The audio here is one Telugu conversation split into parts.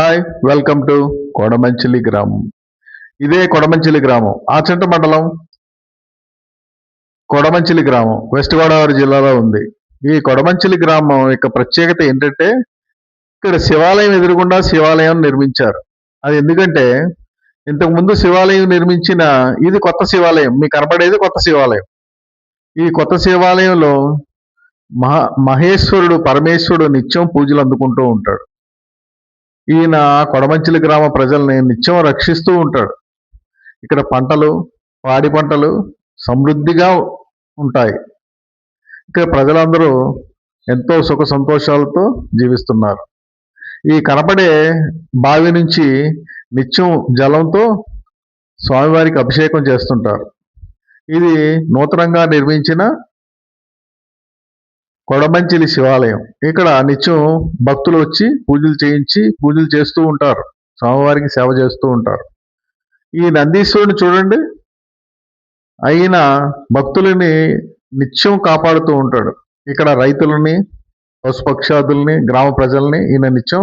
హాయ్, వెల్కమ్ టు కొడమంచిలి గ్రామం. ఇదే కొడమంచిలి గ్రామం ఆచంట మండలం కొడమంచిలి గ్రామం వెస్ట్ గోదావరి జిల్లాలో ఉంది. ఈ కొడమంచిలి గ్రామం యొక్క ప్రత్యేకత ఏంటంటే ఇక్కడ శివాలయం ఎదురుగుండా శివాలయం నిర్మించారు. అది ఎందుకంటే ఇంతకు ముందు శివాలయం నిర్మించిన ఇది కొత్త శివాలయం, మీకు కనబడేది కొత్త శివాలయం. ఈ కొత్త శివాలయంలో మహేశ్వరుడు పరమేశ్వరుడు నిత్యం పూజలు అందుకుంటూ ఉంటాడు. ఈయన కొడమంచిలి గ్రామ ప్రజల్ని నిత్యం రక్షిస్తూ ఉంటాడు. ఇక్కడ పంటలు, పాడి పంటలు సమృద్ధిగా ఉంటాయి. ఇక్కడ ప్రజలందరూ ఎంతో సుఖ సంతోషాలతో జీవిస్తున్నారు. ఈ కనపడే బావి నుంచి నిత్యం జలంతో స్వామివారికి అభిషేకం చేస్తుంటారు. ఇది నూతనంగా నిర్మించిన కొడమంచిలి శివాలయం. ఇక్కడ నిత్యం భక్తులు వచ్చి పూజలు చేస్తూ ఉంటారు, స్వామివారికి సేవ చేస్తూ ఉంటారు. ఈ నందీశ్వరుని చూడండి, ఆయన భక్తులని నిత్యం కాపాడుతూ ఉంటాడు. ఇక్కడ రైతులని, పశుపక్షాదుల్ని, గ్రామ ప్రజల్ని ఈయన నిత్యం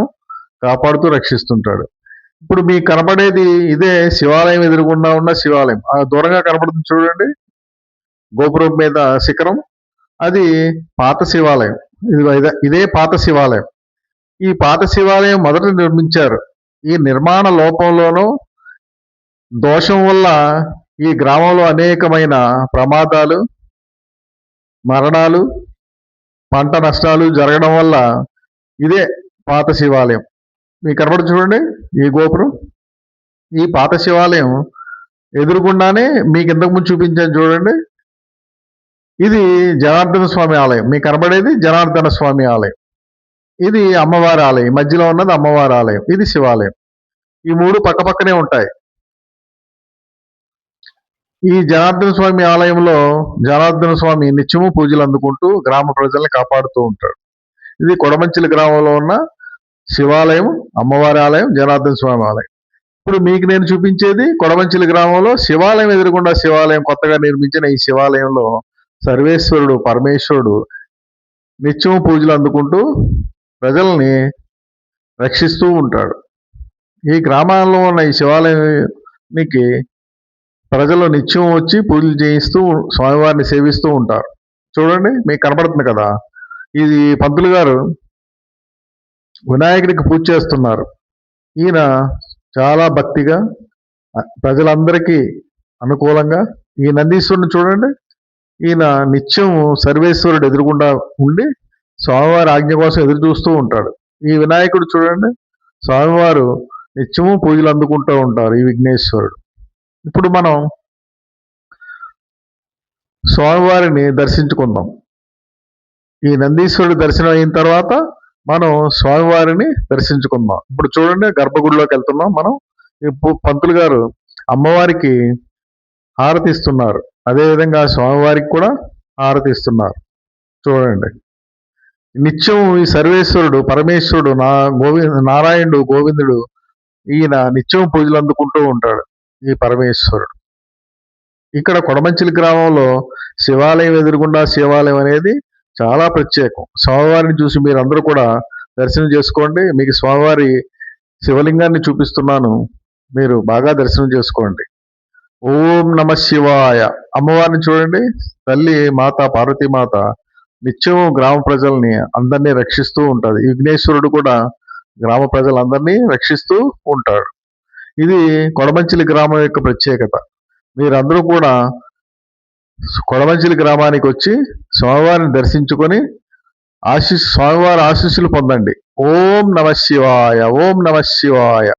కాపాడుతూ రక్షిస్తుంటాడు. ఇప్పుడు మీకు కనపడేది ఇదే శివాలయం ఎదురుగుండా ఉన్న శివాలయం. ఆ దూరంగా కనపడుతుంది చూడండి, గోపురం మీద శిఖరం, అది పాత శివాలయం. ఇదే పాత శివాలయం. ఈ పాత శివాలయం మొదట నిర్మించారు. ఈ నిర్మాణ లోపంలోనూ దోషం వల్ల ఈ గ్రామంలో అనేకమైన ప్రమాదాలు, మరణాలు, పంట నష్టాలు జరగడం వల్ల ఇదే పాత శివాలయం. మీకు కనబడి చూడండి ఈ గోపురం. ఈ పాత శివాలయం ఎదురుగుండానే మీకు ఇంతకుముందు చూపించాను చూడండి, ఇది జనార్దన స్వామి ఆలయం. మీకు కనబడేది జనార్దన స్వామి ఆలయం. ఇది అమ్మవారి ఆలయం. మధ్యలో ఉన్నది అమ్మవారి ఆలయం, ఇది శివాలయం. ఈ మూడు పక్కపక్కనే ఉంటాయి. ఈ జనార్దన స్వామి ఆలయంలో జనార్దన స్వామి నిత్యము పూజలు అందుకుంటూ గ్రామ ప్రజల్ని కాపాడుతూ ఉంటాడు. ఇది కొడమంచిలి గ్రామంలో ఉన్న శివాలయం, అమ్మవారి ఆలయం, జనార్దన స్వామి ఆలయం. ఇప్పుడు మీకు నేను చూపించేది కొడమంచిలి గ్రామంలో శివాలయం ఎదురుగుండా శివాలయం, కొత్తగా నిర్మించిన ఈ శివాలయంలో సర్వేశ్వరుడు పరమేశ్వరుడు నిత్యం పూజలు అందుకుంటూ ప్రజల్ని రక్షిస్తూ ఉంటాడు. ఈ గ్రామాల్లో ఉన్న ఈ శివాలయానికి ప్రజలు నిత్యం వచ్చి పూజలు చేయిస్తూ స్వామివారిని సేవిస్తూ ఉంటారు. చూడండి మీకు కనపడుతుంది కదా, ఇది పంతులు గారు వినాయకుడికి పూజ చేస్తున్నారు. ఈయన చాలా భక్తిగా ప్రజలందరికీ అనుకూలంగా ఈ నందీశ్వరుని చూడండి, ఈయన నిత్యం సర్వేశ్వరుడు ఎదురుగుండా ఉండి స్వామివారి ఆజ్ఞ కోసం ఎదురు చూస్తూ ఉంటాడు. ఈ వినాయకుడు చూడండి, స్వామివారు నిత్యము పూజలు అందుకుంటూ ఉంటారు, ఈ విఘ్నేశ్వరుడు. ఇప్పుడు మనం స్వామివారిని దర్శించుకుందాం. ఈ నందీశ్వరుడు దర్శనం అయిన తర్వాత మనం స్వామివారిని దర్శించుకుందాం. ఇప్పుడు చూడండి, గర్భగుడిలోకి వెళ్తున్నాం మనం. ఇప్పుడు పంతులు గారు అమ్మవారికి హారతి ఇస్తున్నారు, అదేవిధంగా స్వామివారికి కూడా హారతి ఇస్తున్నారు. చూడండి, నిత్యం ఈ సర్వేశ్వరుడు పరమేశ్వరుడు నారాయణుడు గోవిందుడు ఈయన నిత్యం పూజలు అందుకుంటూ ఉంటాడు, ఈ పరమేశ్వరుడు. ఇక్కడ కొడమంచిలి గ్రామంలో శివాలయం ఎదురుగుండా శివాలయం అనేది చాలా ప్రత్యేకం. స్వామివారిని చూసి మీరు అందరూ కూడా దర్శనం చేసుకోండి. మీకు స్వామివారి శివలింగాన్ని చూపిస్తున్నాను, మీరు బాగా దర్శనం చేసుకోండి. ఓం నమ శివాయ. అమ్మవారిని చూడండి, తల్లి మాత పార్వతీమాత నిత్యం గ్రామ ప్రజల్ని అందరినీ రక్షిస్తూ ఉంటుంది. విఘ్నేశ్వరుడు కూడా గ్రామ ప్రజలందరినీ రక్షిస్తూ ఉంటాడు. ఇది కొడమంచిలి గ్రామం యొక్క ప్రత్యేకత. మీరందరూ కూడా కొడమంచిలి గ్రామానికి వచ్చి స్వామివారిని దర్శించుకొని స్వామివారి ఆశీస్సులు పొందండి. ఓం నమ శివాయ, ఓం నమ శివాయ.